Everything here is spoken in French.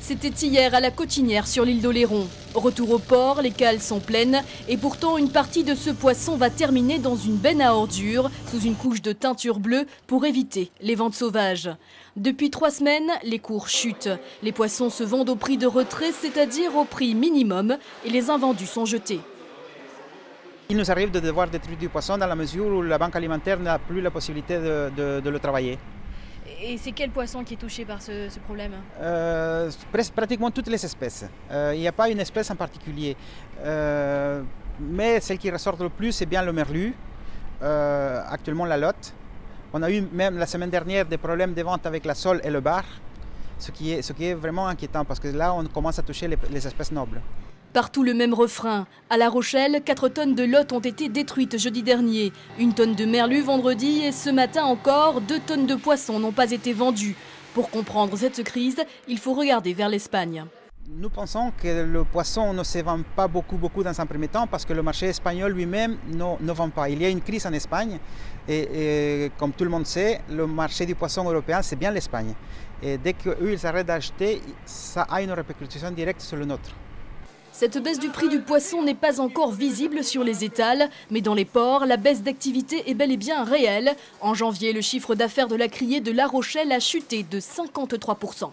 C'était hier à la Cotinière sur l'île d'Oléron. Retour au port, les cales sont pleines et pourtant une partie de ce poisson va terminer dans une benne à ordures sous une couche de teinture bleue pour éviter les ventes sauvages. Depuis 3 semaines, les cours chutent. Les poissons se vendent au prix de retrait, c'est-à-dire au prix minimum, et les invendus sont jetés. Il nous arrive de devoir détruire du poisson dans la mesure où la banque alimentaire n'a plus la possibilité de le travailler. Et c'est quel poisson qui est touché par ce problème? Pratiquement toutes les espèces. Il n'y a pas une espèce en particulier. Mais celle qui ressort le plus, c'est bien le merlu, actuellement la lotte. On a eu même la semaine dernière des problèmes de vente avec la sole et le bar, ce qui est vraiment inquiétant parce que là, on commence à toucher les espèces nobles. Partout le même refrain. À La Rochelle, 4 tonnes de lotte ont été détruites jeudi dernier. 1 tonne de merlu vendredi et ce matin encore, 2 tonnes de poissons n'ont pas été vendues. Pour comprendre cette crise, il faut regarder vers l'Espagne. Nous pensons que le poisson ne se vend pas beaucoup dans un premier temps parce que le marché espagnol lui-même ne vend pas. Il y a une crise en Espagne et comme tout le monde sait, le marché du poisson européen, c'est bien l'Espagne. Et dès qu'eux, ils arrêtent d'acheter, ça a une répercussion directe sur le nôtre. Cette baisse du prix du poisson n'est pas encore visible sur les étals, mais dans les ports, la baisse d'activité est bel et bien réelle. En janvier, le chiffre d'affaires de la criée de La Rochelle a chuté de 53%.